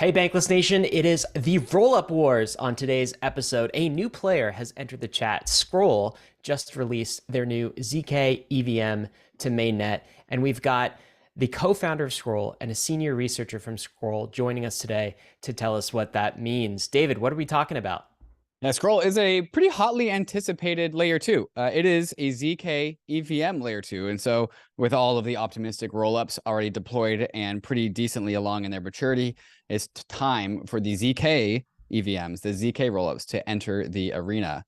Hey Bankless Nation, it is the Rollup Wars on today's episode. A new player has entered the chat. Sroll just released their new zkEVM to Mainnet, and we've got the co-founder of Sroll and a senior researcher from Sroll joining us today to tell us what that means. David, what are we talking about? Now, Sroll is a pretty hotly anticipated layer 2. It is a zkEVM layer 2. And so with all of the optimistic rollups already deployed and pretty decently along in their maturity, it's time for the zkEVMs, the zk rollups, to enter the arena.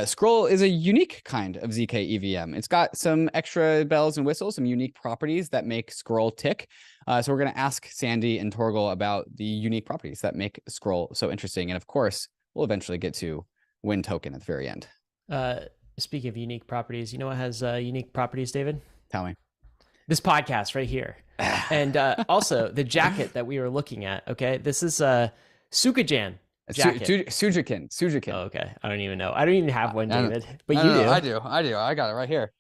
Sroll is a unique kind of zkEVM. It's got some extra bells and whistles, some unique properties that make Sroll tick. So we're going to ask Sandy and Toghrul about the unique properties that make Sroll so interesting. And of course, we'll eventually get to Wen Token at the very end. Speaking of unique properties, you know what has unique properties, David? Tell me. This podcast right here. And also the jacket that we were looking at, okay? This is a Sukajan jacket. Sujikin. Oh, okay. I don't even know. I don't even have one, David. But you do. I do. I got it right here.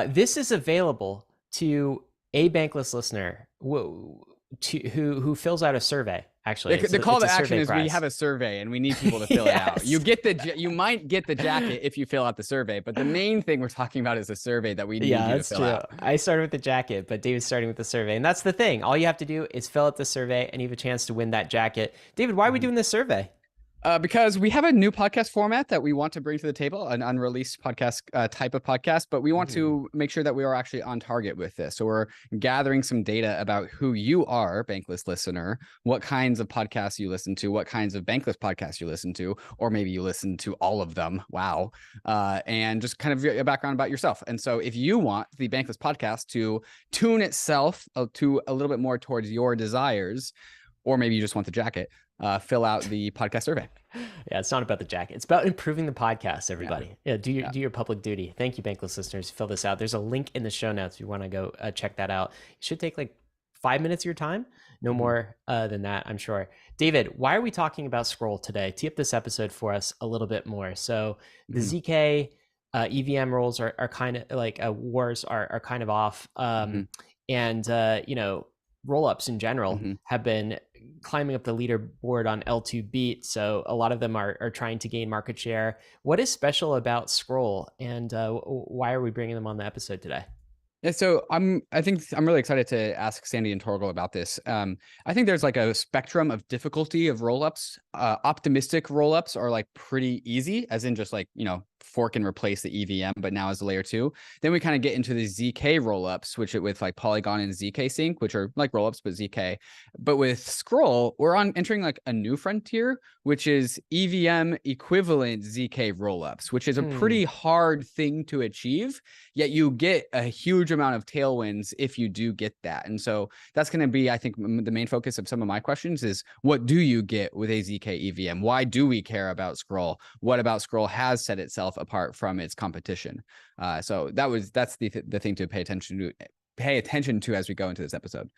This is available to a Bankless listener who fills out a survey. Actually, the call to action is we have a survey and we need people to fill it out. You might get the jacket if you fill out the survey, but the main thing we're talking about is a survey that we need you to fill out. I started with the jacket, but David's starting with the survey, and that's the thing. All you have to do is fill out the survey, and you have a chance to win that jacket. David, why are we doing this survey? Because we have a new podcast format that we want to bring to the table, an unreleased podcast type of podcast, but we want to make sure that we are actually on target with this. So we're gathering some data about who you are, Bankless listener, what kinds of podcasts you listen to, what kinds of Bankless podcasts you listen to, or maybe you listen to all of them. Wow. And just kind of a background about yourself. And so if you want the Bankless podcast to tune itself to a little bit more towards your desires, or maybe you just want the jacket, fill out the podcast survey. Yeah, it's not about the jacket. It's about improving the podcast, everybody. Yeah, do your public duty. Thank you, Bankless listeners. Fill this out. There's a link in the show notes if you want to go check that out. It should take like 5 minutes of your time. No more than that, I'm sure. David, why are we talking about Sroll today? Tee up this episode for us a little bit more. So the zk EVM rolls are kind of like wars are kind of off. And, you know, rollups in general have been climbing up the leaderboard on L2 beat. So a lot of them are trying to gain market share. What is special about Sroll, and why are we bringing them on the episode today? Yeah, so I think I'm really excited to ask Sandy and Toghrul about this. I think there's like a spectrum of difficulty of rollups. Optimistic rollups are like pretty easy, as in just like, you know, fork and replace the EVM, but now as a layer 2. Then we kind of get into the zk rollups, which with like Polygon and zk sync, which are like rollups but zk. But with Sroll, we're entering like a new frontier, which is EVM equivalent zk rollups, which is a pretty hard thing to achieve. Yet you get a huge amount of tailwinds if you do get that. And so that's going to be, I think, the main focus of some of my questions is, what do you get with a zkEVM? Why do we care about Sroll? What about Sroll has set itself apart from its competition? So that's the thing to pay attention to as we go into this episode.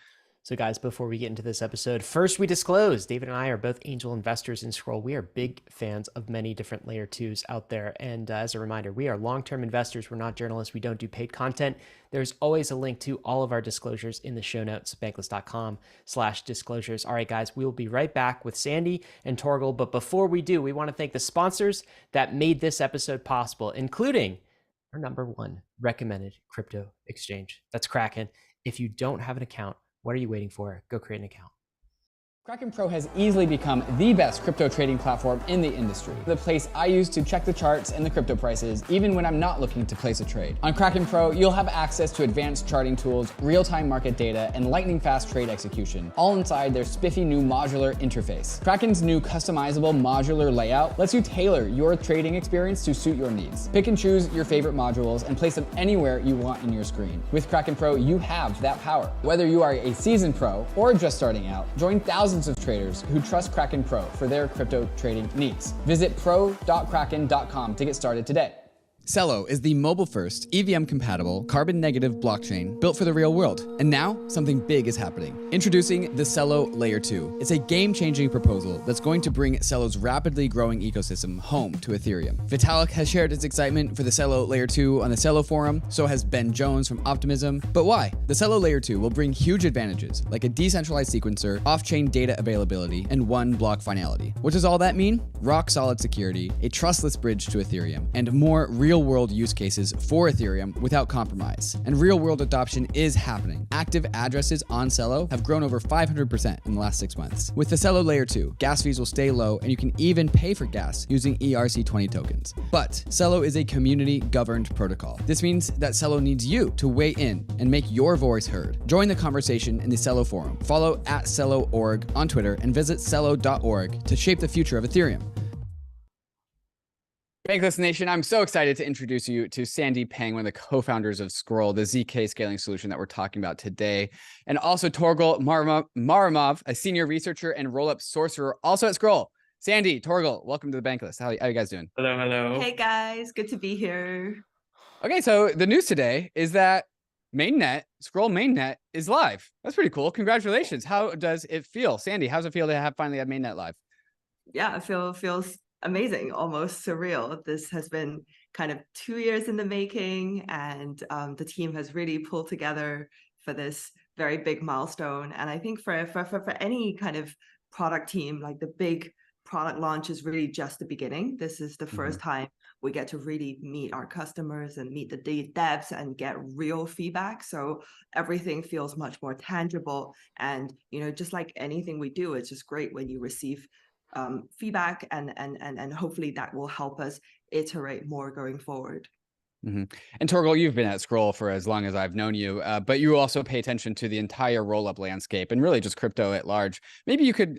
So guys, before we get into this episode, first we disclose David and I are both angel investors in Sroll. We are big fans of many different layer 2s out there. And as a reminder, we are long-term investors. We're not journalists. We don't do paid content. There's always a link to all of our disclosures in the show notes, bankless.com/disclosures. All right, guys, we will be right back with Sandy and Toghrul. But before we do, we want to thank the sponsors that made this episode possible, including our #1 recommended crypto exchange. That's KRAKEN. If you don't have an account, what are you waiting for? Go create an account. KRAKEN Pro has easily become the best crypto trading platform in the industry. The place I use to check the charts and the crypto prices, even when I'm not looking to place a trade. On KRAKEN Pro, you'll have access to advanced charting tools, real-time market data, and lightning-fast trade execution, all inside their spiffy new modular interface. KRAKEN's new customizable modular layout lets you tailor your trading experience to suit your needs. Pick and choose your favorite modules and place them anywhere you want in your screen. With KRAKEN Pro, you have that power. Whether you are a seasoned pro or just starting out, join thousands of traders who trust KRAKEN Pro for their crypto trading needs. Visit pro.kraken.com to get started today. CELO is the mobile-first, EVM-compatible, carbon-negative blockchain built for the real world. And now, something big is happening. Introducing the CELO Layer 2. It's a game-changing proposal that's going to bring CELO's rapidly growing ecosystem home to Ethereum. Vitalik has shared his excitement for the CELO Layer 2 on the CELO forum, so has Ben Jones from Optimism. But why? The CELO Layer 2 will bring huge advantages, like a decentralized sequencer, off-chain data availability, and one-block finality. What does all that mean? Rock-solid security, a trustless bridge to Ethereum, and more real-world use cases for Ethereum without compromise. And real-world adoption is happening. Active addresses on CELO have grown over 500% in the last 6 months. With the CELO Layer 2, gas fees will stay low, and you can even pay for gas using ERC20 tokens. But CELO is a community-governed protocol. This means that CELO needs you to weigh in and make your voice heard. Join the conversation in the CELO forum. Follow @CELO.org on Twitter and visit CELO.org to shape the future of Ethereum. Bankless Nation, I'm so excited to introduce you to Sandy Peng, one of the co-founders of Sroll, the ZK scaling solution that we're talking about today, and also Toghrul Maharramov, a senior researcher and rollup sorcerer, also at Sroll. Sandy, Toghrul, welcome to the Bankless. How you guys doing? Hello, hello. Hey guys, good to be here. Okay, so the news today is that Mainnet, Sroll Mainnet, is live. That's pretty cool. Congratulations. How does it feel? Sandy, how's it feel to finally have Mainnet live? Yeah, it feels amazing, almost surreal. This has been kind of 2 years in the making, and the team has really pulled together for this very big milestone. And I think for any kind of product team, like the big product launch is really just the beginning. This is the first time we get to really meet our customers and meet the devs and get real feedback. So everything feels much more tangible. And, you know, just like anything we do, it's just great when you receive feedback and hopefully that will help us iterate more going forward. And Toghrul, you've been at Sroll for as long as I've known you, but you also pay attention to the entire rollup landscape and really just crypto at large. Maybe you could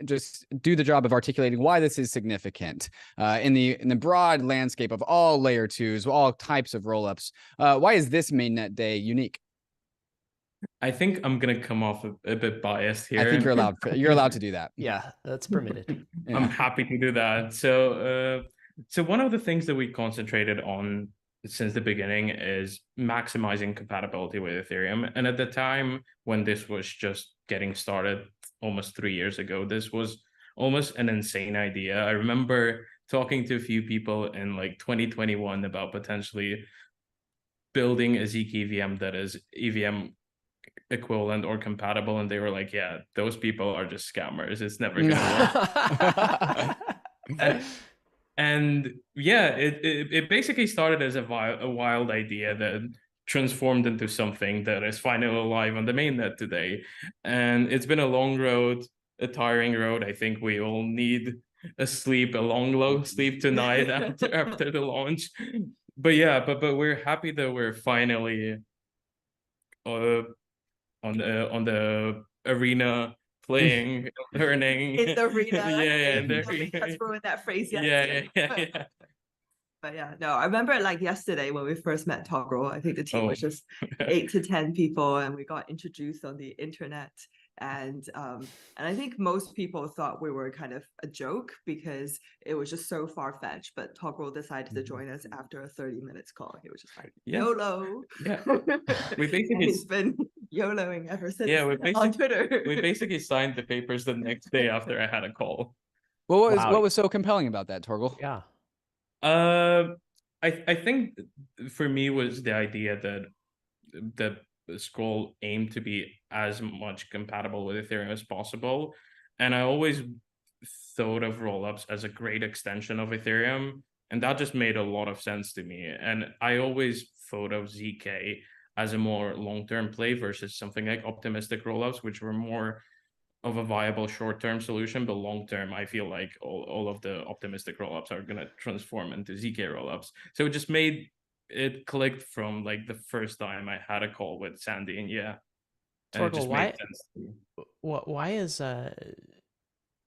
just do the job of articulating why this is significant in the broad landscape of all layer twos, all types of rollups. Why is this mainnet day unique? I think I'm gonna come off a bit biased here. I think you're allowed to do that. Yeah, that's permitted. I'm happy to do that. So one of the things that we concentrated on since the beginning is maximizing compatibility with Ethereum. And at the time when this was just getting started almost 3 years ago, this was almost an insane idea. I remember talking to a few people in like 2021 about potentially building a zkEVM that is EVM equivalent or compatible, and they were like, yeah, those people are just scammers, it's never gonna work. And yeah, it basically started as a wild idea that transformed into something that is finally alive on the mainnet today. And it's been a long road, a tiring road. I think we all need a long sleep tonight after the launch. But yeah, but we're happy that we're finally on the arena, playing, learning. In the arena. Yeah, Nobody has ruined that phrase yet. Yeah. But yeah, no, I remember like yesterday when we first met Toghrul, I think the team was just 8 to 10 people, and we got introduced on the internet. And I think most people thought we were kind of a joke because it was just so far-fetched. But Toghrul decided to join us after a 30 minutes call. He was just like, YOLO. Yeah. We basically he's been YOLOing ever since. Yeah, on Twitter. We basically signed the papers the next day after I had a call. Well, what was so compelling about that, Toghrul? Yeah. I think for me was the idea that the Sroll aimed to be as much compatible with Ethereum as possible. And I always thought of rollups as a great extension of Ethereum. And that just made a lot of sense to me. And I always thought of ZK as a more long-term play versus something like optimistic rollups, which were more of a viable short-term solution, but long-term, I feel like all of the optimistic rollups are going to transform into ZK rollups. So it just made it clicked from like the first time I had a call with Sandy, and yeah, Toghrul, why is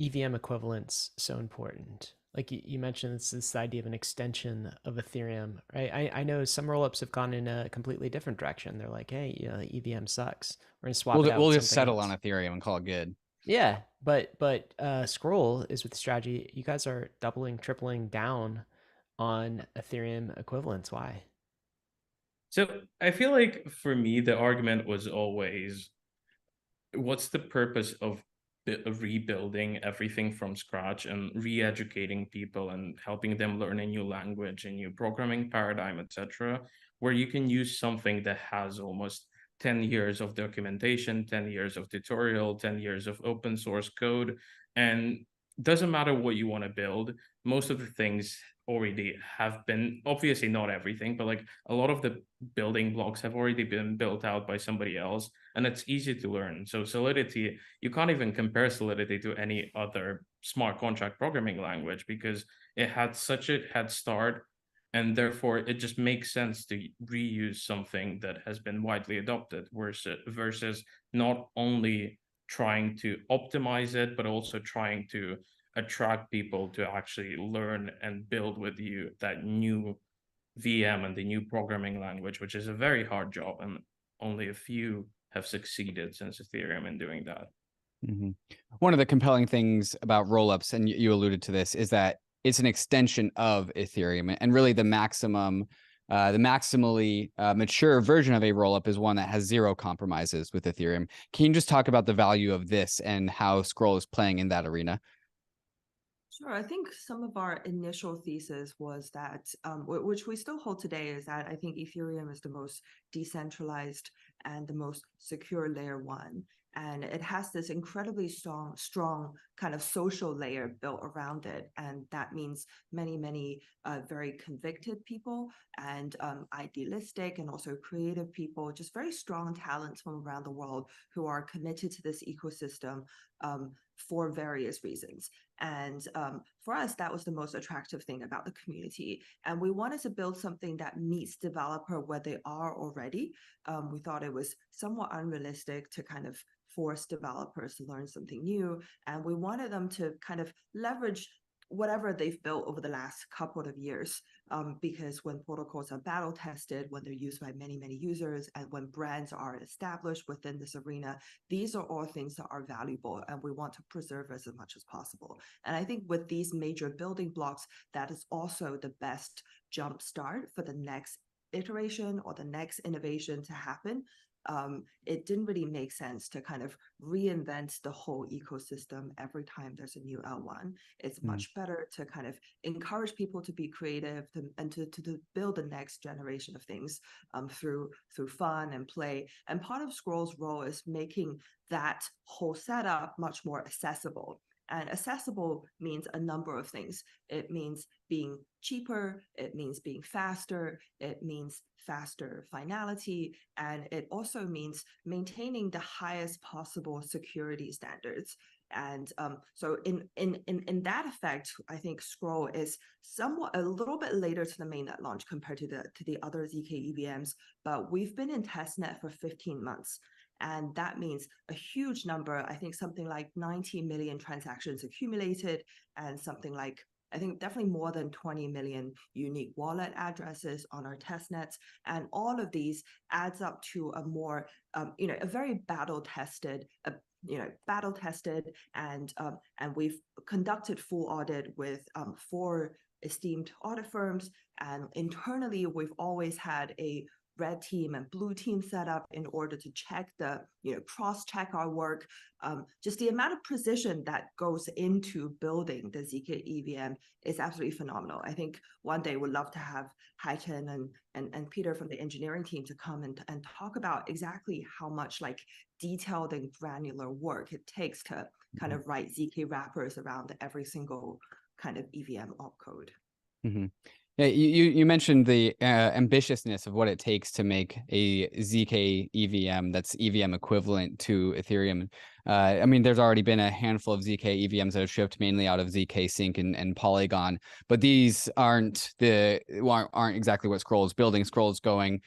EVM equivalence so important? Like you mentioned, it's this idea of an extension of Ethereum, right? I know some rollups have gone in a completely different direction. They're like, hey, EVM sucks. We're gonna swap it out. We'll just settle on Ethereum and call it good. Yeah, but Sroll is with the strategy. You guys are doubling, tripling down on Ethereum equivalence? Why? So I feel like for me, the argument was always, what's the purpose of rebuilding everything from scratch and re-educating people and helping them learn a new language, a new programming paradigm, etc., where you can use something that has almost 10 years of documentation, 10 years of tutorial, 10 years of open source code, and doesn't matter what you want to build, most of the things already have been, obviously not everything, but like a lot of the building blocks have already been built out by somebody else, and it's easy to learn. So Solidity, you can't even compare Solidity to any other smart contract programming language because it had such a head start, and therefore it just makes sense to reuse something that has been widely adopted versus not only trying to optimize it, but also trying to attract people to actually learn and build with you that new VM and the new programming language, which is a very hard job, and only a few have succeeded since Ethereum in doing that. Mm-hmm. One of the compelling things about rollups, and you alluded to this, is that it's an extension of Ethereum, and really the maximally mature version of a rollup is one that has zero compromises with Ethereum. Can you just talk about the value of this and how Sroll is playing in that arena? Sure. I think some of our initial thesis was that, which we still hold today, is that I think Ethereum is the most decentralized and the most secure layer one. And it has this incredibly strong kind of social layer built around it. And that means many very convicted people and idealistic and also creative people, just very strong talents from around the world who are committed to this ecosystem for various reasons. And for us, that was the most attractive thing about the community. And we wanted to build something that meets developer where they are already. We thought it was somewhat unrealistic to kind of force developers to learn something new. And we wanted them to kind of leverage whatever they've built over the last couple of years, because when protocols are battle tested, when they're used by many users, and when brands are established within this arena, these are all things that are valuable, and we want to preserve as much as possible. And I think with these major building blocks, that is also the best jump start for the next iteration or the next innovation to happen. It didn't really make sense to kind of reinvent the whole ecosystem every time there's a new L1. It's much better to kind of encourage people to be creative and to build the next generation of things through fun and play. And part of Sroll's role is making that whole setup much more accessible. And accessible means a number of things. It means being cheaper, it means being faster, it means faster finality, and it also means maintaining the highest possible security standards. And so in that effect, I think Sroll is somewhat a little bit later to the mainnet launch compared to the other zkEVMs, but we've been in testnet for 15 months. And that means a huge number, I think something like 90 million transactions accumulated, and something like, I think definitely more than 20 million unique wallet addresses on our testnets. And all of these adds up to a more, a very battle tested, and we've conducted full audit with 4 esteemed audit firms. And internally, we've always had a red team and blue team set up in order to check cross-check our work. Just the amount of precision that goes into building the zkEVM is absolutely phenomenal. I think one day we'd love to have KRAKEN and Peter from the engineering team to come and talk about exactly how much detailed and granular work it takes to kind of write zk wrappers around every single kind of EVM opcode. Mm-hmm. Yeah, you mentioned the ambitiousness of what it takes to make a zkEVM that's EVM equivalent to Ethereum. I mean, there's already been a handful of zkEVMs that have shipped mainly out of zk Sync and Polygon, but these aren't exactly what Sroll is building. Sroll is going,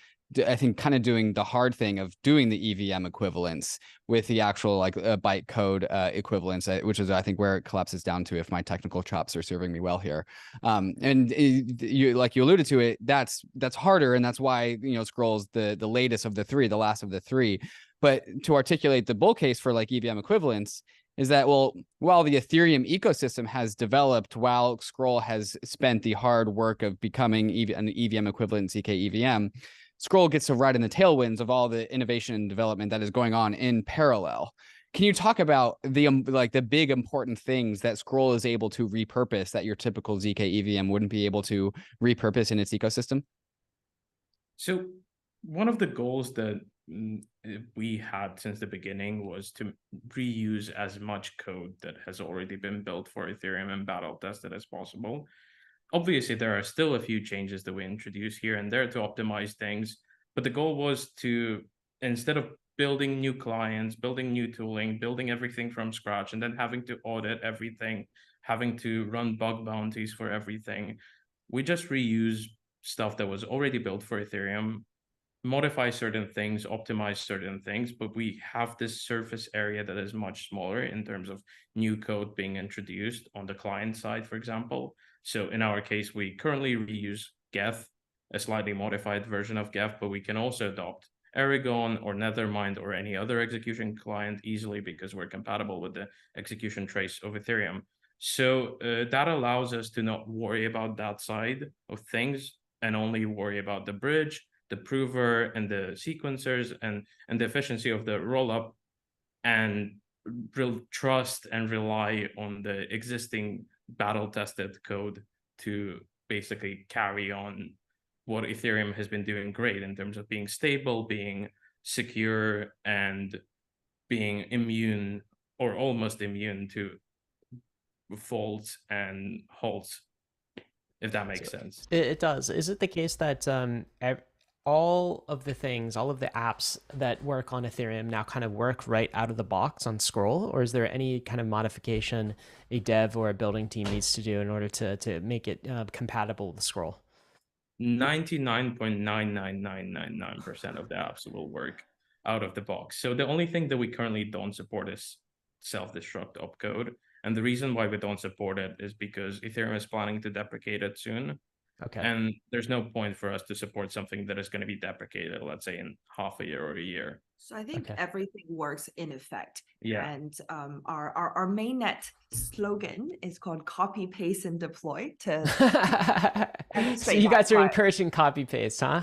I think, kind of doing the hard thing of doing the EVM equivalence with the actual bytecode equivalence, which is, I think, where it collapses down to, if my technical chops are serving me well here. And you alluded to it, that's harder, and that's why Sroll's the latest of the 3, the last of the 3. But to articulate the bull case for EVM equivalence, is that, well, while the Ethereum ecosystem has developed, while Sroll has spent the hard work of becoming an EVM equivalent zkEVM, Sroll gets to ride in the tailwinds of all the innovation and development that is going on in parallel. Can you talk about the the big important things that Sroll is able to repurpose that your typical zkEVM wouldn't be able to repurpose in its ecosystem? So one of the goals that we had since the beginning was to reuse as much code that has already been built for Ethereum and battle tested as possible. Obviously, there are still a few changes that we introduce here and there to optimize things, but the goal was to, instead of building new clients, building new tooling, building everything from scratch, and then having to audit everything, having to run bug bounties for everything, we just reuse stuff that was already built for Ethereum, modify certain things, optimize certain things, but we have this surface area that is much smaller in terms of new code being introduced on the client side, for example. So in our case, we currently reuse Geth, a slightly modified version of Geth, but we can also adopt Aragon or Nethermind or any other execution client easily because we're compatible with the execution trace of Ethereum. So that allows us to not worry about that side of things and only worry about the bridge, the prover, and the sequencers, and the efficiency of the rollup, and trust and rely on the existing battle-tested code to basically carry on what Ethereum has been doing great in terms of being stable, being secure, and being immune or almost immune to faults and halts, if that makes sense. It does. Is it the case that all of the things, all of the apps that work on Ethereum now kind of work right out of the box on Sroll, or is there any kind of modification a dev or a building team needs to do in order to make it compatible with Sroll? 99.99999% of the apps will work out of the box. So the only thing that we currently don't support is self-destruct opcode. And the reason why we don't support it is because Ethereum is planning to deprecate it soon. Okay. And there's no point for us to support something that is going to be deprecated, let's say, in half a year or a year. So I think Okay. everything works in effect. Yeah. And our mainnet slogan is called copy, paste, and deploy to So you guys are encouraging copy paste, huh?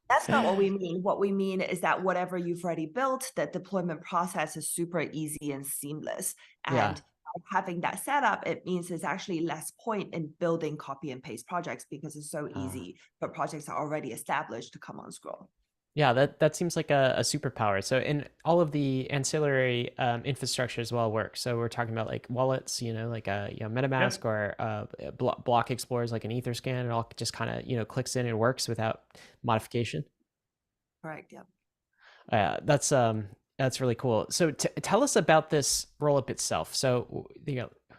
That's not what we mean. What we mean is that whatever you've already built, that deployment process is super easy and seamless. And having that set up, it means there's actually less point in building copy and paste projects because it's so easy for projects that are already established to come on Sroll. Yeah, that seems like a superpower. So, and all of the ancillary infrastructure as well works. So we're talking about like wallets, like MetaMask or block explorers like an Etherscan. It all just kind of clicks in and works without modification. Correct. Yeah. That's really cool. So tell us about this rollup itself. So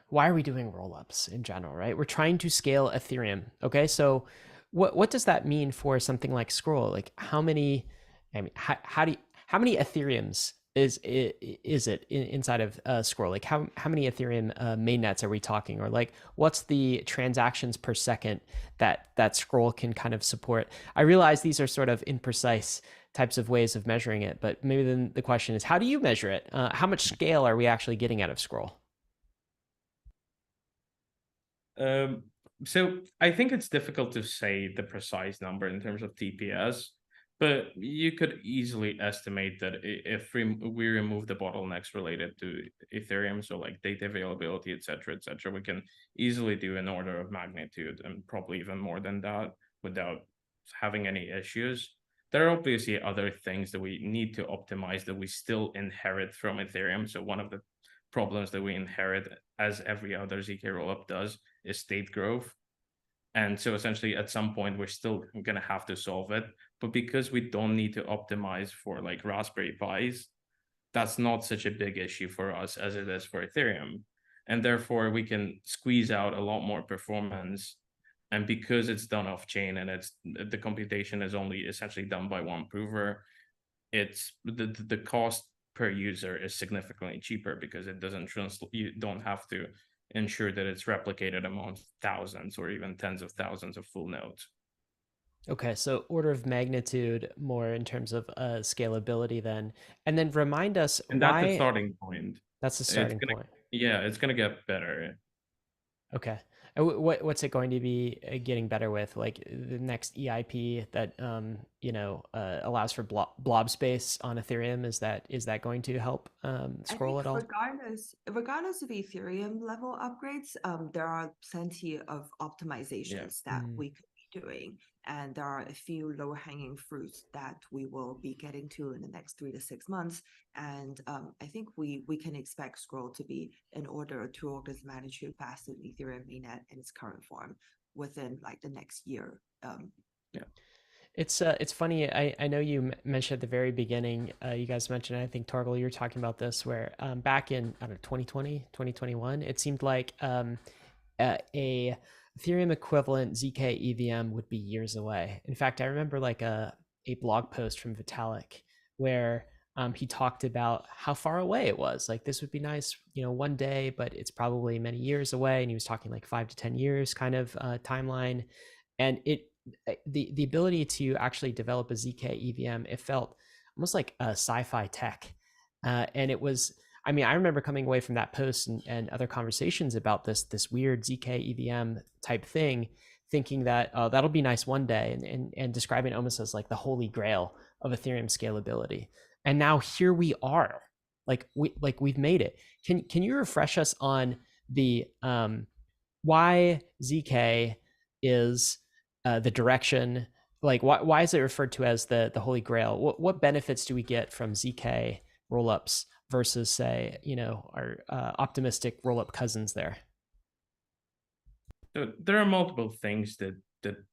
why are we doing rollups in general, right? We're trying to scale Ethereum. Okay, so what does that mean for something like Sroll? Like how many Ethereums is it inside of Sroll? Like how many Ethereum mainnets are we talking? Or like what's the transactions per second that Sroll can kind of support? I realize these are sort of imprecise types of ways of measuring it, but maybe then the question is, how do you measure it? How much scale are we actually getting out of Sroll? So I think it's difficult to say the precise number in terms of TPS, but you could easily estimate that if we remove the bottlenecks related to Ethereum, so like data availability, et cetera, we can easily do an order of magnitude and probably even more than that without having any issues. There are obviously other things that we need to optimize that we still inherit from Ethereum. So one of the problems that we inherit, as every other ZK rollup does, is state growth. And so essentially at some point, we're still going to have to solve it. But because we don't need to optimize for like Raspberry Pis, that's not such a big issue for us as it is for Ethereum. And therefore, we can squeeze out a lot more performance. And because it's done off chain and the computation is only essentially done by one prover, it's the cost per user is significantly cheaper because it doesn't you don't have to ensure that it's replicated among thousands or even tens of thousands of full nodes. Okay, so order of magnitude more in terms of scalability then. And then remind us and that's the starting point. That's the It's starting gonna, point. yeah, it's gonna get better. Okay. And what's it going to be getting better with? Like the next EIP that allows for blob space on Ethereum, is that going to help I Scroll think at all? regardless of Ethereum level upgrades, there are plenty of optimizations that Mm. we could be doing. And there are a few low-hanging fruits that we will be getting to in the next 3 to 6 months. And I think we can expect Scroll to be an order or two orders of magnitude faster than Ethereum mainnet in its current form within like the next year. Yeah. It's funny. I know you mentioned at the very beginning, you guys mentioned, I think Toghrul, you were talking about this, where back in, I don't know, 2020, 2021, it seemed like a Ethereum equivalent zkEVM would be years away. In fact, I remember like a blog post from Vitalik where he talked about how far away it was. Like this would be nice, one day, but it's probably many years away. And he was talking like 5 to 10 years kind of timeline. And the ability to actually develop a zkEVM, it felt almost like a sci-fi tech, and it was. I mean, I remember coming away from that post and other conversations about this weird zkEVM type thing, thinking that that'll be nice one day, and describing it almost as like the holy grail of Ethereum scalability. And now here we are, we've made it. Can you refresh us on the why zk is the direction? Like why is it referred to as the holy grail? What benefits do we get from zk rollups versus, say, our optimistic rollup cousins there? So there are multiple things that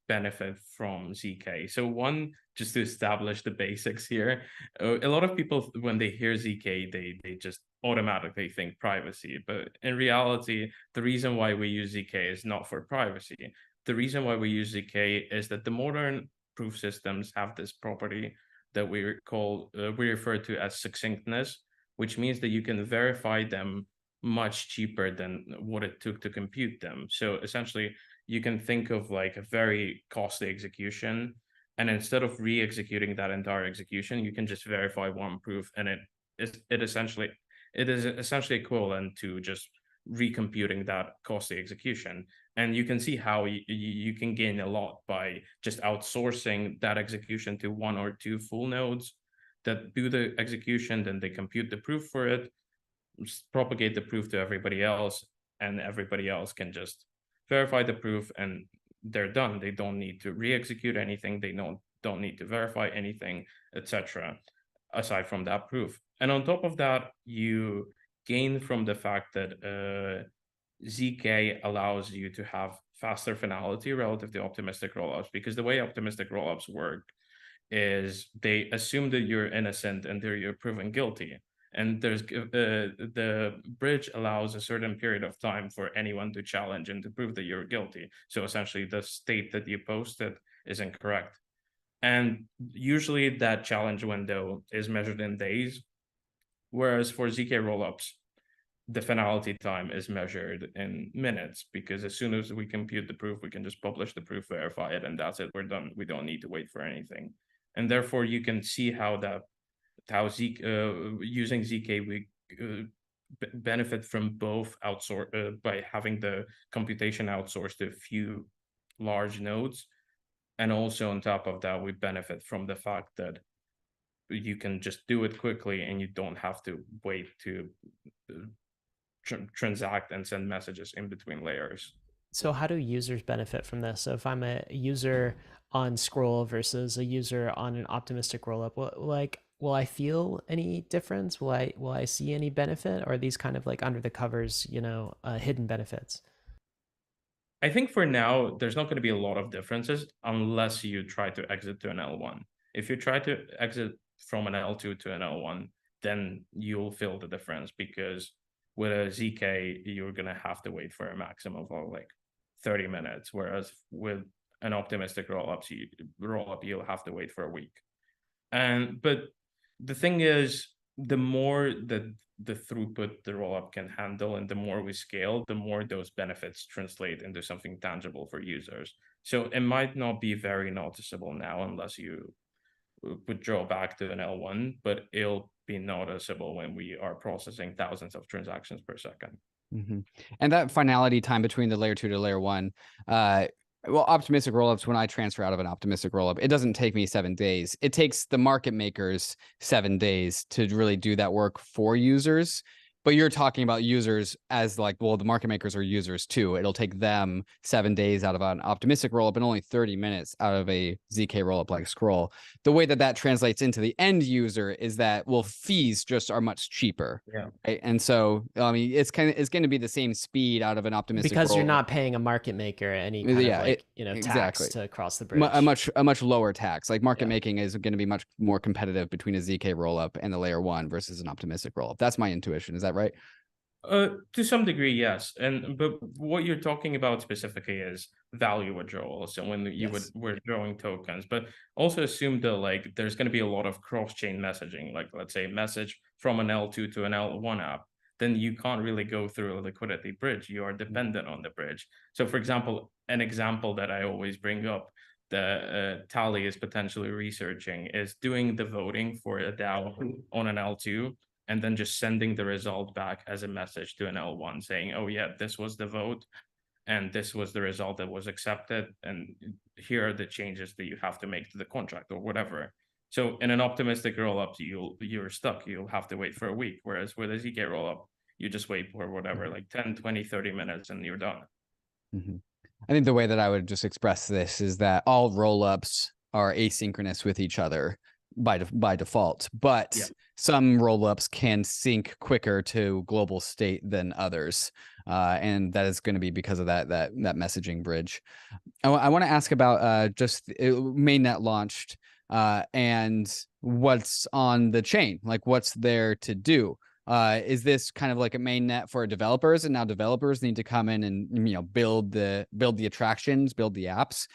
benefit from zk. So one, just to establish the basics here, a lot of people, when they hear zk, they just automatically think privacy. But in reality, the reason why we use zk is not for privacy. The reason why we use zk is that the modern proof systems have this property that we refer to as succinctness, which means that you can verify them much cheaper than what it took to compute them. So essentially, you can think of like a very costly execution, and instead of re-executing that entire execution, you can just verify one proof, and it is essentially equivalent to just recomputing that costly execution. And you can see how you can gain a lot by just outsourcing that execution to one or two full nodes that do the execution, then they compute the proof for it, propagate the proof to everybody else, and everybody else can just verify the proof, and they're done. They don't need to re-execute anything. They don't need to verify anything, etc. aside from that proof. And on top of that, you gain from the fact that zk allows you to have faster finality relative to optimistic rollups, because the way optimistic rollups work is they assume that you're innocent until you're proven guilty. And the bridge allows a certain period of time for anyone to challenge and to prove that you're guilty. So essentially, the state that you posted is incorrect. And usually that challenge window is measured in days, whereas for zk rollups, the finality time is measured in minutes, because as soon as we compute the proof, we can just publish the proof, verify it, and that's it. We're done. We don't need to wait for anything. And therefore, you can see how using zk we benefit from both by having the computation outsourced to a few large nodes, and also on top of that, we benefit from the fact that you can just do it quickly and you don't have to wait to transact and send messages in between layers. So how do users benefit from this? So if I'm a user on Scroll versus a user on an optimistic rollup, will I feel any difference? Will I see any benefit? Or are these kind of like under the covers, hidden benefits? I think for now, there's not going to be a lot of differences unless you try to exit to an L1. If you try to exit from an L2 to an L1, then you'll feel the difference, because with a zk, you're going to have to wait for a maximum of like 30 minutes, whereas with an optimistic rollup, you'll have to wait for a week. But the thing is, the more that the throughput the rollup can handle and the more we scale, the more those benefits translate into something tangible for users. So it might not be very noticeable now unless you withdraw back to an L1, but it'll be noticeable when we are processing thousands of transactions per second. And that finality time between the layer 2 to layer 1, well, optimistic rollups, when I transfer out of an optimistic rollup, it doesn't take me 7 days. It takes the market makers 7 days to really do that work for users. But you're talking about users as like, well, the market makers are users too. It'll take them 7 days out of an optimistic rollup and only 30 minutes out of a ZK rollup like Sroll. The way that that translates into the end user is that, well, fees just are much cheaper. Yeah. Right? And so, I mean, it's going to be the same speed out of an optimistic because rollup. You're not paying a market maker any kind of like, exactly. tax to cross the bridge. A much lower tax. Like market making is going to be much more competitive between a ZK rollup and the layer 1 versus an optimistic rollup. That's my intuition. Is that right? To some degree, yes. But what you're talking about specifically is value withdrawal. So when we're drawing tokens, but also assume that like there's going to be a lot of cross-chain messaging, like let's say message from an L2 to an L1 app, then you can't really go through a liquidity bridge. You are dependent on the bridge. So for example, an example that I always bring up, the Tally is potentially researching, is doing the voting for a DAO on an L2 and then just sending the result back as a message to an L1 saying, oh yeah, this was the vote and this was the result that was accepted, and here are the changes that you have to make to the contract or whatever. So in an optimistic rollup, you're stuck. You'll have to wait for a week. Whereas with a ZK rollup, you just wait for whatever, like 10, 20, 30 minutes and you're done. I think the way that I would just express this is that all rollups are asynchronous with each other by default, but some rollups can sync quicker to global state than others, and that is going to be because of that messaging bridge. I want to ask about just mainnet launched and what's on the chain, like what's there to do. Is this kind of like a mainnet for developers, and now developers need to come in and build the attractions, build the apps?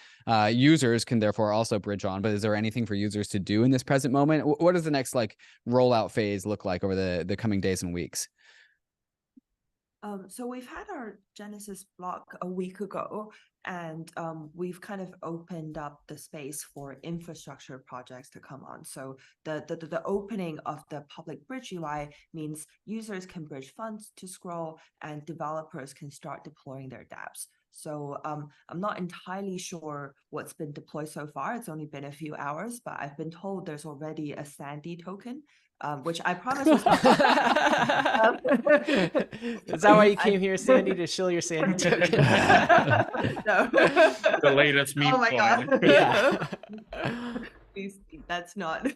Users can therefore also bridge on, but is there anything for users to do in this present moment? What does the next like rollout phase look like over the coming days and weeks? So we've had our Genesis block a week ago, and we've kind of opened up the space for infrastructure projects to come on. So the opening of the public bridge UI means users can bridge funds to Sroll, and developers can start deploying their dApps. So I'm not entirely sure what's been deployed so far. It's only been a few hours, but I've been told there's already a Sandy token, which I promise was not. Is that why you came here, Sandy, to shill your Sandy token? No. The latest meme. Oh my God. Yeah. That's not.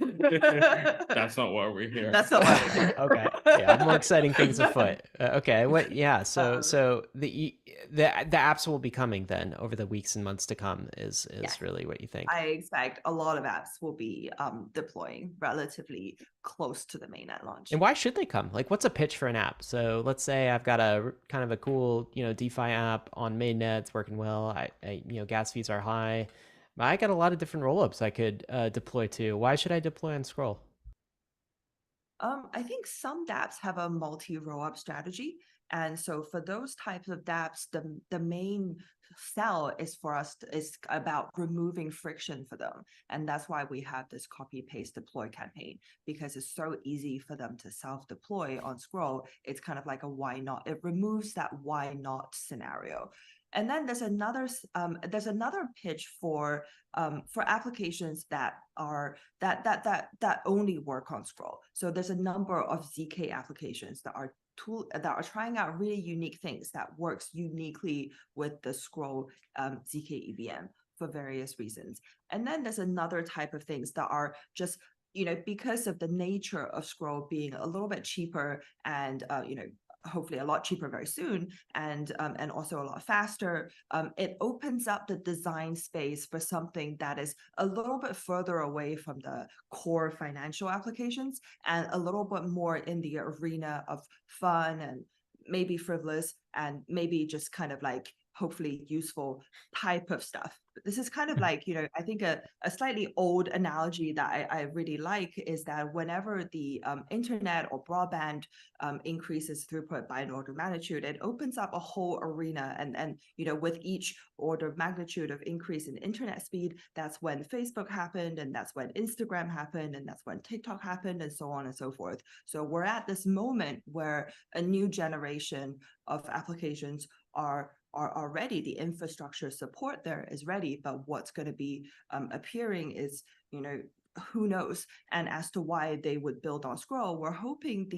That's not why we're here. That's not why we're here. Okay. Yeah, more exciting things afoot. Okay. What? Yeah. So the apps will be coming then over the weeks and months to come. Is really what you think? I expect a lot of apps will be deploying relatively close to the mainnet launch. And why should they come? Like, what's a pitch for an app? So let's say I've got a kind of a cool DeFi app on mainnet. It's working well. I gas fees are high. I got a lot of different rollups I could deploy to. Why should I deploy on Sroll? I think some dApps have a multi-rollup strategy. And so for those types of dApps, the main sell is about removing friction for them. And that's why we have this copy paste deploy campaign, because it's so easy for them to self-deploy on Sroll. It's kind of like a why not. It removes that why not scenario. And then there's another pitch for applications that only work on Sroll. So there's a number of ZK applications that are trying out really unique things that works uniquely with the Sroll zkEVM for various reasons. And then there's another type of things that are just because of the nature of Sroll being a little bit cheaper and hopefully a lot cheaper very soon, and also a lot faster. It opens up the design space for something that is a little bit further away from the core financial applications and a little bit more in the arena of fun and maybe frivolous and maybe just kind of like hopefully useful type of stuff. But this is kind of like, I think a slightly old analogy that I really like is that whenever the internet or broadband increases throughput by an order of magnitude, it opens up a whole arena. And with each order of magnitude of increase in internet speed, that's when Facebook happened, and that's when Instagram happened, and that's when TikTok happened, and so on and so forth. So we're at this moment where a new generation of applications are ready. The infrastructure support there is ready, but what's going to be appearing is, who knows? And as to why they would build on Sroll, we're hoping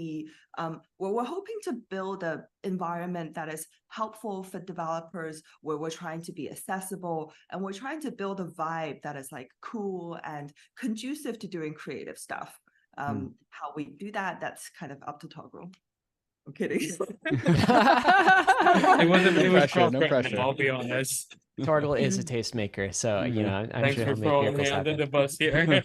we're hoping to build an environment that is helpful for developers, where we're trying to be accessible, and we're trying to build a vibe that is like cool and conducive to doing creative stuff. How we do that, that's kind of up to Toghrul. I'm kidding. It was no pressure. I'll be honest. Toghrul is a tastemaker, so I'm Thanks sure for he'll make throwing miracles me under happen. the bus here.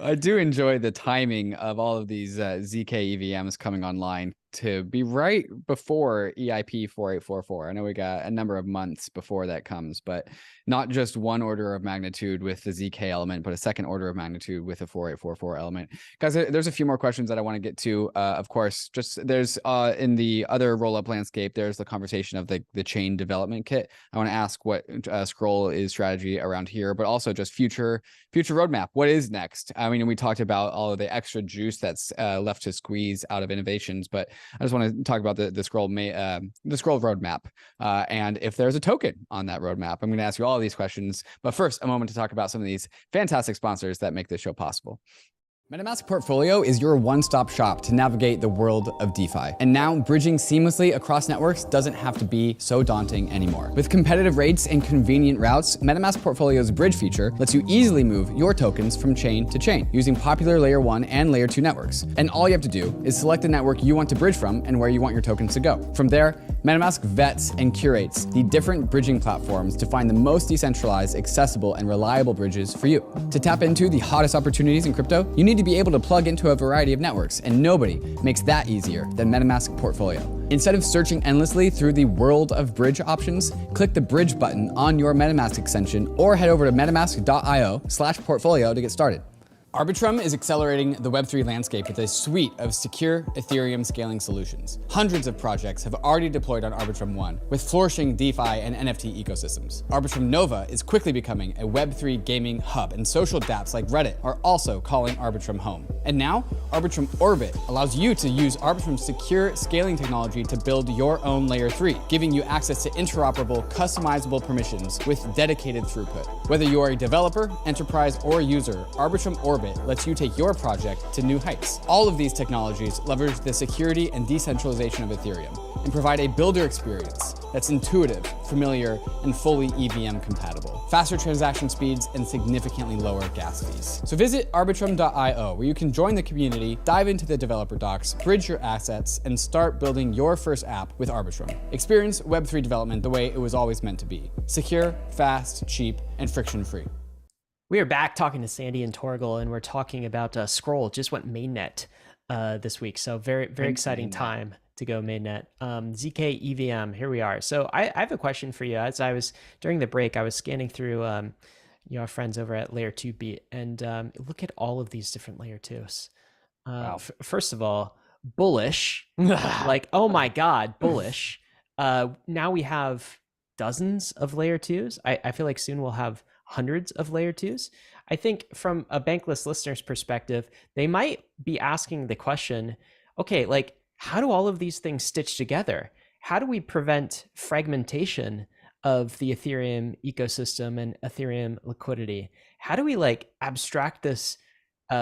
I do enjoy the timing of all of these zkEVMs coming online to be right before EIP 4844. I know we got a number of months before that comes, but not just one order of magnitude with the zk element, but a second order of magnitude with a 4844 element. Guys, there's a few more questions that I want to get to. Of course, just there's in the other rollup landscape, there's the conversation of the chain development kit. I want to ask what Sroll is strategy around here, but also just future roadmap. What is next? I mean, we talked about all of the extra juice that's left to squeeze out of innovations, but I just want to talk about the Sroll roadmap and if there's a token on that roadmap. I'm going to ask you all of these questions, but first, a moment to talk about some of these fantastic sponsors that make this show possible. MetaMask Portfolio is your one-stop shop to navigate the world of DeFi. And now, bridging seamlessly across networks doesn't have to be so daunting anymore. With competitive rates and convenient routes, MetaMask Portfolio's bridge feature lets you easily move your tokens from chain to chain using popular Layer 1 and Layer 2 networks. And all you have to do is select the network you want to bridge from and where you want your tokens to go. From there, MetaMask vets and curates the different bridging platforms to find the most decentralized, accessible, and reliable bridges for you. To tap into the hottest opportunities in crypto, you need to be able to plug into a variety of networks, and nobody makes that easier than MetaMask Portfolio. Instead of searching endlessly through the world of bridge options, click the bridge button on your MetaMask extension or head over to metamask.io/portfolio to get started. ARBITRUM is accelerating the Web3 landscape with a suite of secure Ethereum scaling solutions. Hundreds of projects have already deployed on ARBITRUM 1 with flourishing DeFi and NFT ecosystems. ARBITRUM Nova is quickly becoming a Web3 gaming hub, and social dApps like Reddit are also calling ARBITRUM home. And now, ARBITRUM Orbit allows you to use ARBITRUM's secure scaling technology to build your own Layer 3, giving you access to interoperable, customizable permissions with dedicated throughput. Whether you are a developer, enterprise, or user, ARBITRUM Orbit lets you take your project to new heights. All of these technologies leverage the security and decentralization of Ethereum and provide a builder experience that's intuitive, familiar, and fully EVM compatible. Faster transaction speeds and significantly lower gas fees. So visit arbitrum.io, where you can join the community, dive into the developer docs, bridge your assets, and start building your first app with Arbitrum. Experience Web3 development the way it was always meant to be: secure, fast, cheap, and friction-free. We are back talking to Sandy and Toghrul, and we're talking about Sroll. Just went mainnet this week, so very exciting time to go mainnet. zkEVM, here we are. So I have a question for you. As I was during the break, I was scanning through our friends over at Layer 2 Beat, and look at all of these different Layer 2s. Wow. First of all, bullish, like, oh my God, bullish. Now we have dozens of Layer 2s. I feel like soon we'll have hundreds of Layer 2s. I think from a Bankless listener's perspective, they might be asking the question, okay, like, how do all of these things stitch together? How do we prevent fragmentation of the Ethereum ecosystem and Ethereum liquidity? How do we like abstract this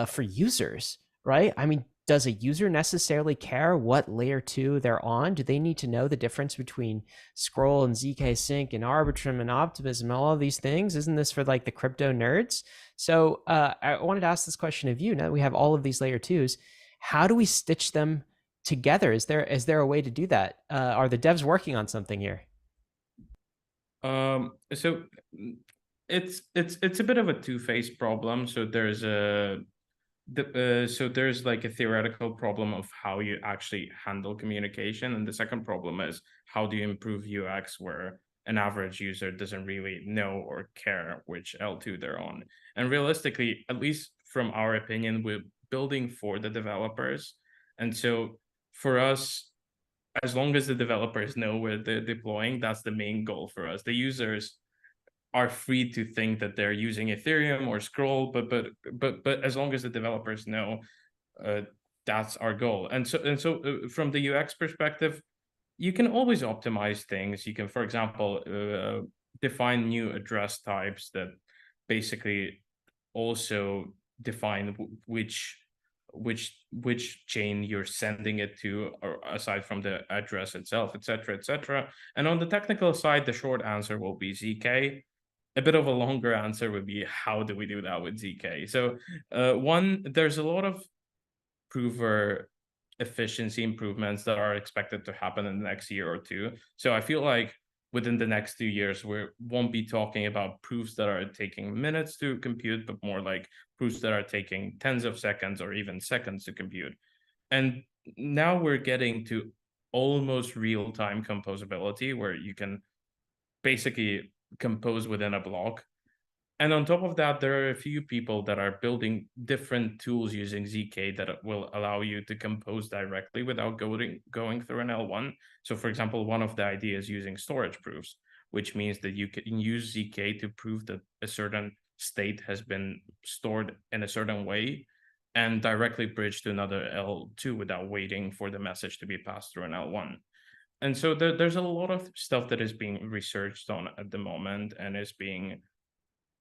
for users, right? I mean, does a user necessarily care what Layer 2 they're on? Do they need to know the difference between Sroll and zk Sync and Arbitrum and Optimism and all of these things? Isn't this for like the crypto nerds? So I wanted to ask this question of you. Now that we have all of these Layer 2s, how do we stitch them together? Is there a way to do that? Are the devs working on something here? So it's a bit of a two-faced problem. So there's a So there's like a theoretical problem of how you actually handle communication, and the second problem is how do you improve UX where an average user doesn't really know or care which L2 they're on. And realistically, at least from our opinion, we're building for the developers. And so for us, as long as the developers know where they're deploying, that's the main goal for us. The users are free to think that they're using Ethereum or Sroll, but as long as the developers know, that's our goal. And so from the UX perspective, you can always optimize things. You can, for example, define new address types that basically also define which chain you're sending it to, or aside from the address itself, etc., etc. And on the technical side, the short answer will be zk. A bit of a longer answer would be how do we do that with zk? So one, there's a lot of prover efficiency improvements that are expected to happen in the next year or two. So I feel like within the next 2 years, we won't be talking about proofs that are taking minutes to compute, but more like proofs that are taking tens of seconds or even seconds to compute. And now we're getting to almost real-time composability, where you can basically compose within a block. And on top of that, there are a few people that are building different tools using zk that will allow you to compose directly without going through an L1. So for example, one of the ideas using storage proofs, which means that you can use zk to prove that a certain state has been stored in a certain way and directly bridge to another L2 without waiting for the message to be passed through an L1. And so there's a lot of stuff that is being researched on at the moment and is being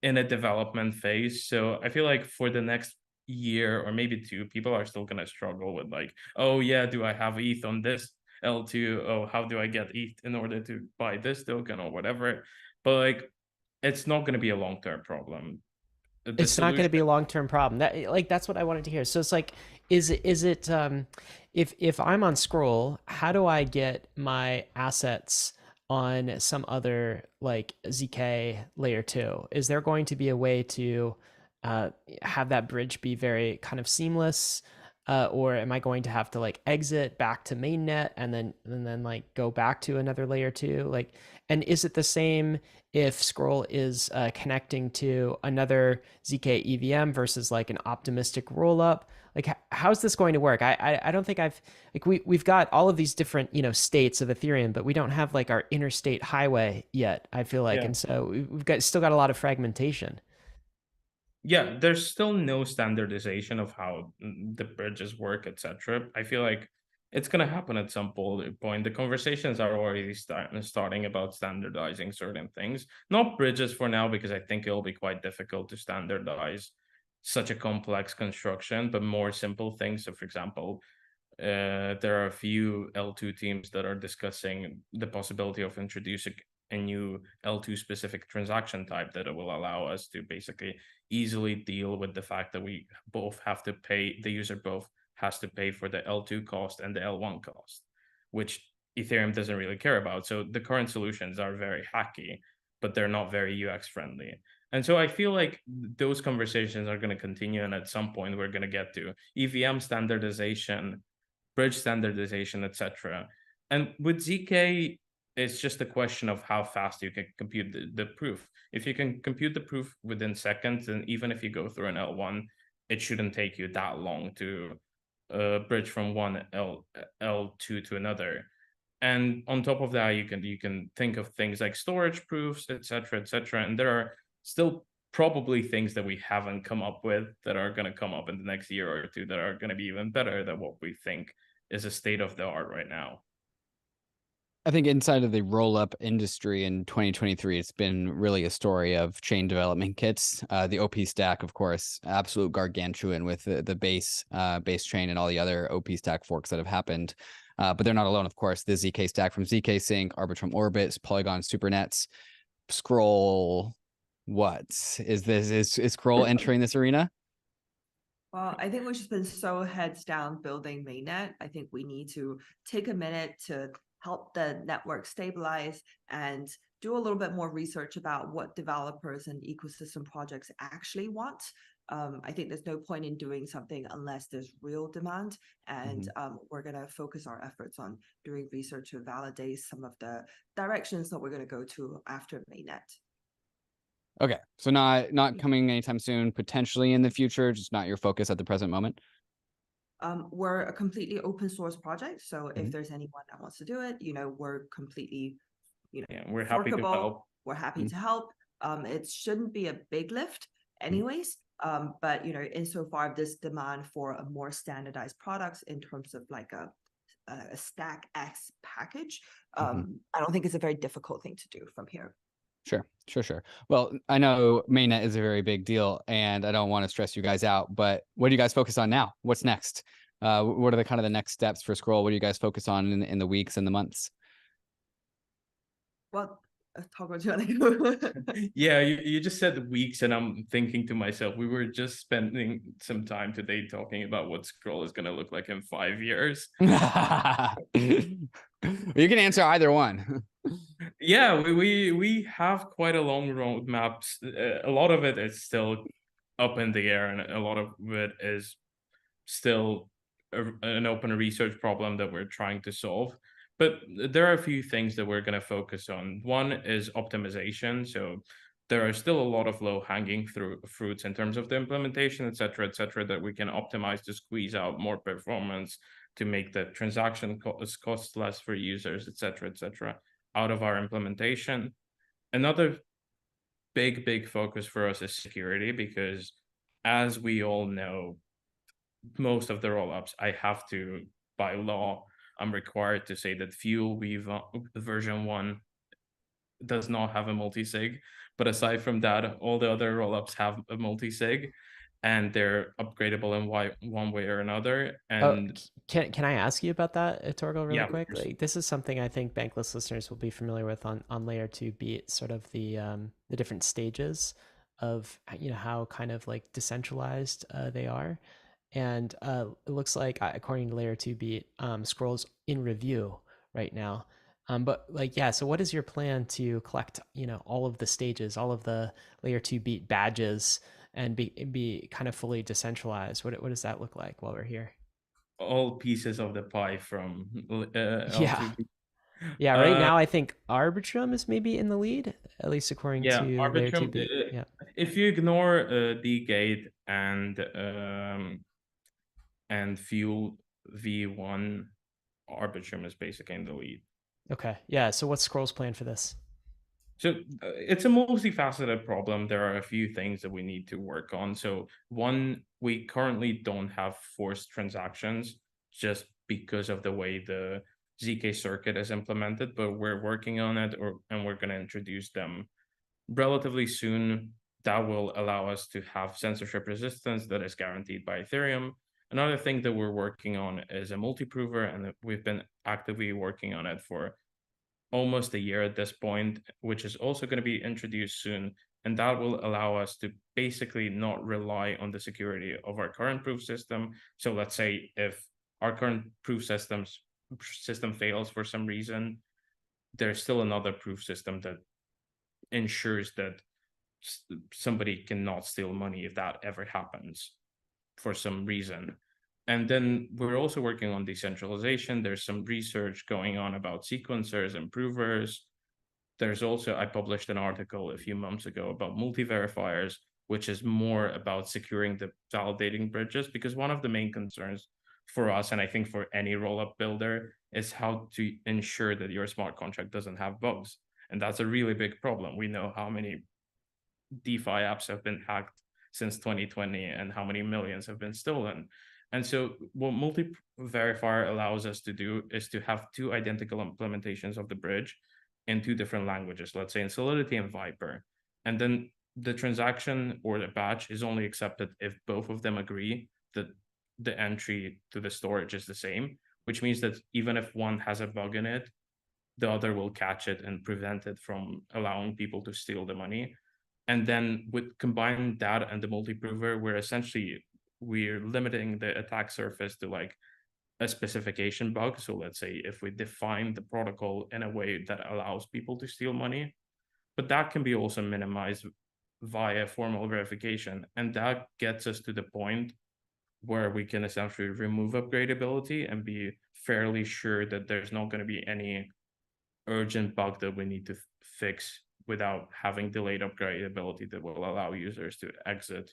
in a development phase. So I feel like for the next year or maybe two, people are still going to struggle with like, oh yeah, do I have ETH on this L2? Oh, how do I get ETH in order to buy this token or whatever? But like, it's not going to be a long-term problem. It's not going to be a long-term problem. That's what I wanted to hear. So it's like, is it if I'm on Sroll, how do I get my assets on some other like zk layer 2? Is there going to be a way to have that bridge be very kind of seamless, or am I going to have to like exit back to mainnet and then like go back to another layer 2? Like, and is it the same if Sroll is connecting to another zkEVM versus like an optimistic rollup? Like, how's this going to work? I don't think I've like we've got all of these different states of Ethereum, but we don't have like our interstate highway yet, I feel like. Yeah. And so we've still got a lot of fragmentation. Yeah, there's still no standardization of how the bridges work, etc. I feel like it's going to happen at some point. The conversations are already starting about standardizing certain things. Not bridges for now, because I think it'll be quite difficult to standardize such a complex construction, but more simple things. So for example, there are a few L2 teams that are discussing the possibility of introducing a new L2 specific transaction type that will allow us to basically easily deal with the fact that we both have to pay, the user both has to pay for the L2 cost and the L1 cost, which Ethereum doesn't really care about. So the current solutions are very hacky, but they're not very UX friendly. And so I feel like those conversations are going to continue. And at some point, we're going to get to EVM standardization, bridge standardization, etc. And with zk, it's just a question of how fast you can compute the proof. If you can compute the proof within seconds, and even if you go through an L1, it shouldn't take you that long to bridge from one L2 to another. And on top of that, you can think of things like storage proofs, etc., etc. And there are still probably things that we haven't come up with that are going to come up in the next year or two that are going to be even better than what we think is a state of the art right now. I think inside of the roll-up industry in 2023, it's been really a story of chain development kits. The OP stack, of course, absolute gargantuan with the base chain and all the other OP stack forks that have happened. But they're not alone, of course. The ZK stack from ZK Sync, Arbitrum Orbits, Polygon Supernets, Sroll. What is this? Is Sroll entering this arena? Well, I think we've just been so heads down building mainnet. I think we need to take a minute to help the network stabilize and do a little bit more research about what developers and ecosystem projects actually want. I think there's no point in doing something unless there's real demand. And we're going to focus our efforts on doing research to validate some of the directions that we're going to go to after mainnet. Okay, so not coming anytime soon, potentially in the future, just not your focus at the present moment. We're a completely open source project, so if there's anyone that wants to do it, we're completely, we're happy to help. We're happy to help. It shouldn't be a big lift, anyways. But insofar this demand for a more standardized products in terms of like a stack X package, I don't think it's a very difficult thing to do from here. Sure. Well, I know mainnet is a very big deal, and I don't want to stress you guys out, but what do you guys focus on now? What's next? What are the kind of the next steps for Sroll? What do you guys focus on in the weeks and the months? Well, Toghrul, do you want to go? Yeah, you just said weeks, and I'm thinking to myself, we were just spending some time today talking about what Sroll is going to look like in 5 years. You can answer either one. Yeah, we have quite a long roadmap. A lot of it is still up in the air, and a lot of it is still an open research problem that we're trying to solve. But there are a few things that we're going to focus on. One is optimization. So there are still a lot of low-hanging fruits in terms of the implementation, et cetera, that we can optimize to squeeze out more performance, to make the transaction cost less for users, et cetera, out of our implementation. Another big focus for us is security, because as we all know, most of the rollups, I have to, by law, I'm required to say that Fuel version 1 does not have a multi-sig. But aside from that, all the other rollups have a multi-sig, and they're upgradable in one way or another. And can I ask you about that, Toghrul, really quick? Of course. Like, this is something I think Bankless listeners will be familiar with on layer 2 beat, sort of the different stages of how kind of like decentralized they are. And it looks like, according to layer 2 beat, Sroll's in review right now. But like, yeah, so what is your plan to collect all of the stages, all of the layer 2 beat badges, and be kind of fully decentralized? What does that look like while we're here? All pieces of the pie from L2. L2. Yeah, right now I think ARBITRUM is maybe in the lead, at least according to layer 2 ARBITRUM. beat. Yeah. If you ignore dgate and Fuel v1, ARBITRUM is basically in the lead. Okay. Yeah. So what's Sroll's plan for this? So it's a multifaceted problem. There are a few things that we need to work on. So one, we currently don't have forced transactions just because of the way the zk circuit is implemented, but we're working on it, and we're going to introduce them relatively soon. That will allow us to have censorship resistance that is guaranteed by Ethereum. Another thing that we're working on is a multi-prover, and we've been actively working on it for almost a year at this point, which is also going to be introduced soon. And that will allow us to basically not rely on the security of our current proof system. So let's say if our current proof system fails for some reason, there's still another proof system that ensures that somebody cannot steal money if that ever happens for some reason. And then we're also working on decentralization. There's some research going on about sequencers and provers. There's also, I published an article a few months ago about multi-verifiers, which is more about securing the validating bridges, because one of the main concerns for us, and I think for any rollup builder, is how to ensure that your smart contract doesn't have bugs. And that's a really big problem. We know how many DeFi apps have been hacked since 2020 and how many millions have been stolen. And so what multi-verifier allows us to do is to have 2 identical implementations of the bridge in 2 different languages, let's say in Solidity and Viper. And then the transaction or the batch is only accepted if both of them agree that the entry to the storage is the same, which means that even if one has a bug in it, the other will catch it and prevent it from allowing people to steal the money. And then with combining that and the multi-prover, we're limiting the attack surface to like a specification bug. So let's say if we define the protocol in a way that allows people to steal money, but that can be also minimized via formal verification. And that gets us to the point where we can essentially remove upgradability and be fairly sure that there's not going to be any urgent bug that we need to fix without having delayed upgradability that will allow users to exit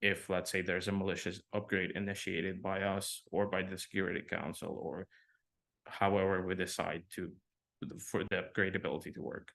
if, let's say, there's a malicious upgrade initiated by us or by the Security Council, or however we decide for the upgradability to work.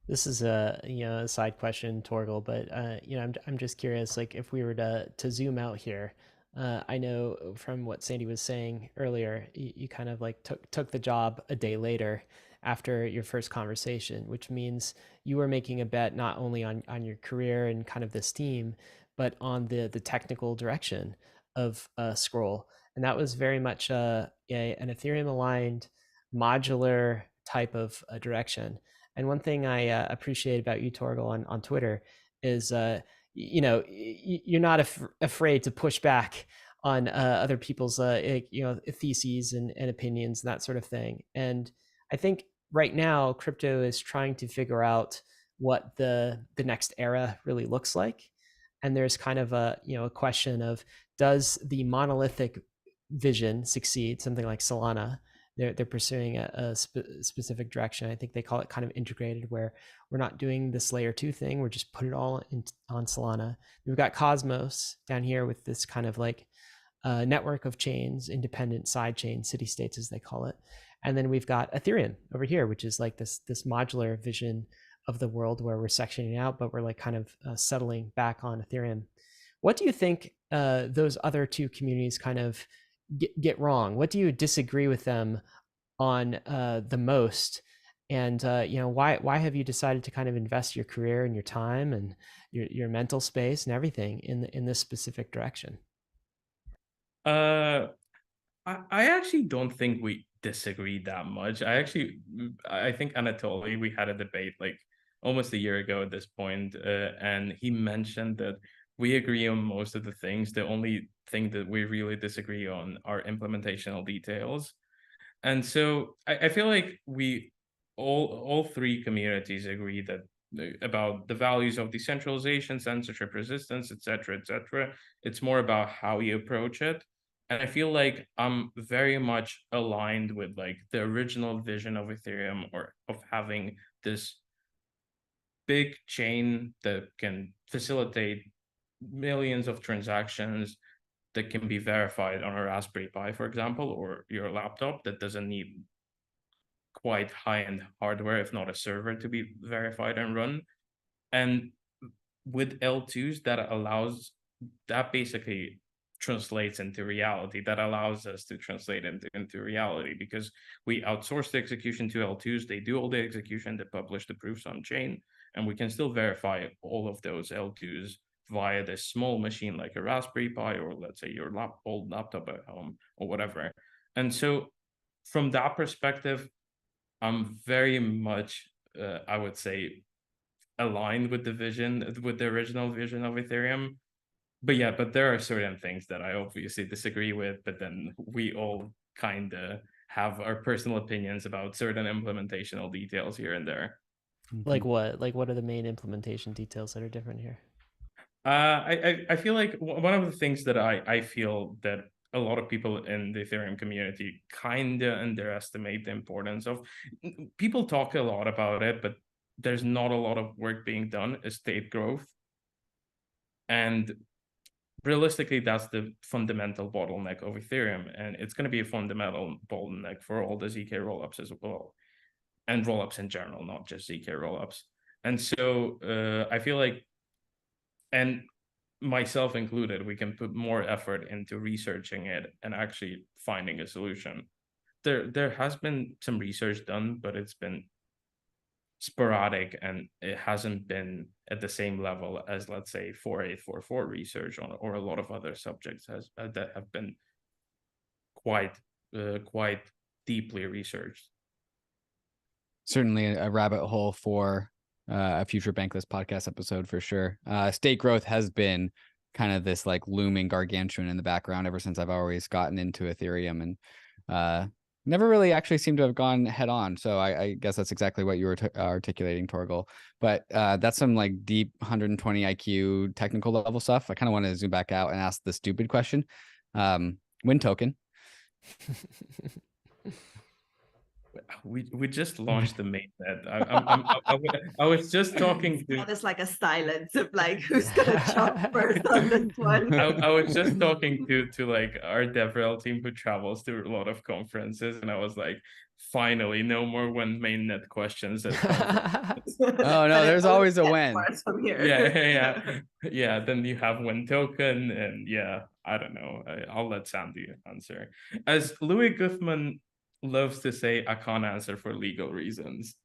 This is a side question, Toghrul, but I'm just curious, like if we were to zoom out here, I know from what Sandy was saying earlier, you kind of like took the job a day later after your first conversation, which means you were making a bet not only on your career and kind of this team, but on the technical direction of Sroll. And that was very much an Ethereum aligned modular type of direction. And one thing I appreciate about you, Toghrul, on Twitter is, you're not afraid to push back on other people's, theses and opinions and that sort of thing. And I think right now, crypto is trying to figure out what the next era really looks like. And there's kind of a question of, does the monolithic vision succeed? Something like Solana, they're pursuing a specific direction. I think they call it kind of integrated, where we're not doing this layer 2 thing. We're just put it all on Solana. We've got Cosmos down here with this kind of like network of chains, independent side chains, city states as they call it. And then we've got Ethereum over here, which is like this modular vision of the world where we're sectioning out, but we're like kind of settling back on Ethereum. What do you think those other two communities kind of get wrong? What do you disagree with them on the most? And why have you decided to kind of invest your career and your time and your mental space and everything in this specific direction? I actually don't think we disagree that much. I think Anatoly, we had a debate like almost a year ago at this point, and he mentioned that we agree on most of the things. The only thing that we really disagree on are implementational details. And so I feel like we all three communities agree that about the values of decentralization, censorship resistance, etc., etc. It's more about how you approach it. And I feel like I'm very much aligned with like the original vision of Ethereum, or of having this big chain that can facilitate millions of transactions that can be verified on a Raspberry Pi, for example, or your laptop that doesn't need quite high-end hardware, if not a server, to be verified and run. And with L2s, that basically translates into reality. That allows us to translate into reality, because we outsource the execution to L2s. They do all the execution, they publish the proofs on chain, and we can still verify all of those L2s via this small machine like a Raspberry Pi, or let's say your old laptop at home or whatever. And so from that perspective, I'm very much, I would say, aligned with the original vision of Ethereum. But there are certain things that I obviously disagree with, but then we all kind of have our personal opinions about certain implementational details here and there. Like what? Like what are the main implementation details that are different here? I feel like one of the things that I feel that a lot of people in the Ethereum community kind of underestimate the importance of. People talk a lot about it, but there's not a lot of work being done, is state growth. And realistically, that's the fundamental bottleneck of Ethereum, and it's going to be a fundamental bottleneck for all the zk rollups as well, and rollups in general, not just zk rollups. And so I feel like, and myself included, we can put more effort into researching it and actually finding a solution. There has been some research done, but it's been sporadic, and it hasn't been at the same level as, let's say, 4844 research on, or a lot of other subjects that have been quite deeply researched. Certainly a rabbit hole for a future Bankless podcast episode for sure. State growth has been kind of this like looming gargantuan in the background ever since I've always gotten into Ethereum, and Never really actually seemed to have gone head on. So I guess that's exactly what you were articulating, Toghrul. But that's some like deep 120 IQ technical level stuff. I kind of want to zoom back out and ask the stupid question. Wen Token. We just launched the mainnet. I was just talking to. There's like a silence of like who's gonna jump first on this one. I was just talking to like our DevRel team who travels to a lot of conferences, and I was like, finally, no more when mainnet questions. Oh no, there's always a when. Yeah. Then you have Wen Token, and yeah, I don't know. I'll let Sandy answer. As Louis Guthman loves to say, I can't answer for legal reasons.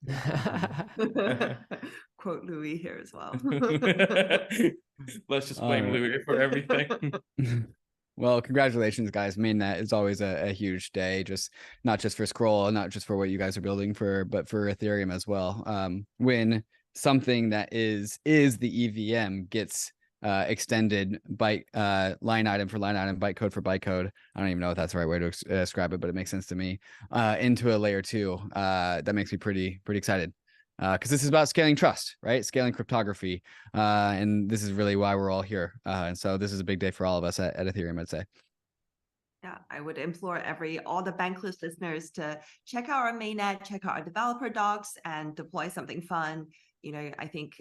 Quote Louis here as well. Let's just blame Louis for everything. Well, congratulations, guys. Mainnet is always a huge day, just not just for Sroll, not just for what you guys are building for, but for Ethereum as well. When something that is the EVM gets extended byte line item for line item, bytecode for bytecode. I don't even know if that's the right way to describe it, but it makes sense to me. Into a layer 2, that makes me pretty excited. Because this is about scaling trust, right? Scaling cryptography. And this is really why we're all here. And so this is a big day for all of us at Ethereum, I'd say. Yeah, I would implore all the Bankless listeners to check out our mainnet, check out our developer docs, and deploy something fun. You know, I think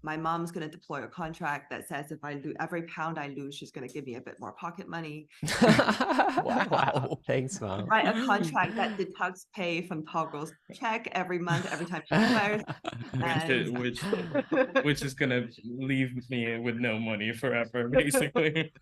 my mom's going to deploy a contract that says if I lose every pound I lose, she's going to give me a bit more pocket money. Wow. Thanks, Mom. Write a contract that deducts pay from Toghrul's check every month, every time she fires. Which is going to leave me with no money forever, basically.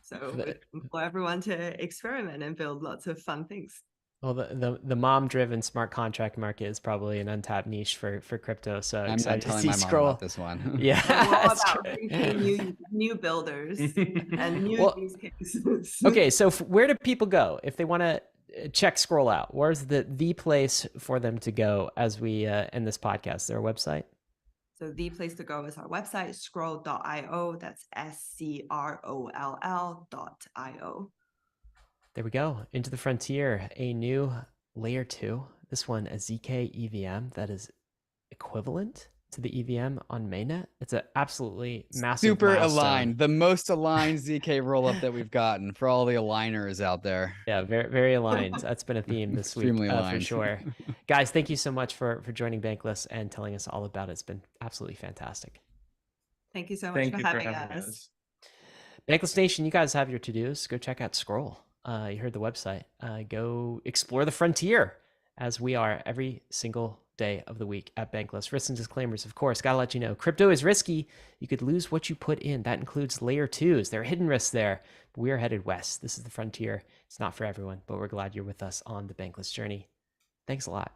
So implore everyone to experiment and build lots of fun things. Well, the mom-driven smart contract market is probably an untapped niche for crypto. So I'm excited telling to my see mom Sroll. about this one. Yeah, we're all about bringing new builders and new use cases. Okay, so where do people go if they want to check Sroll out? Where's the place for them to go as we end this podcast? Is there a website? So the place to go is our website, Sroll.io. That's SCROLL.io. There we go. Into the frontier, a new layer 2. This one, a zkEVM that is equivalent to the EVM on Mainnet. It's an absolutely massive super milestone. Aligned, the most aligned zk rollup that we've gotten for all the aligners out there. Yeah, very aligned. That's been a theme this week for sure. Guys, thank you so much for joining Bankless and telling us all about it. It's been absolutely fantastic. Thank you so much for having us. Bankless Nation, you guys have your to-dos. Go check out Sroll. You heard the website. Go explore the frontier as we are every single day of the week at Bankless. Risks and disclaimers, of course. Gotta let you know, crypto is risky. You could lose what you put in. That includes layer 2s. There are hidden risks there. But we are headed west. This is the frontier. It's not for everyone, but we're glad you're with us on the Bankless journey. Thanks a lot.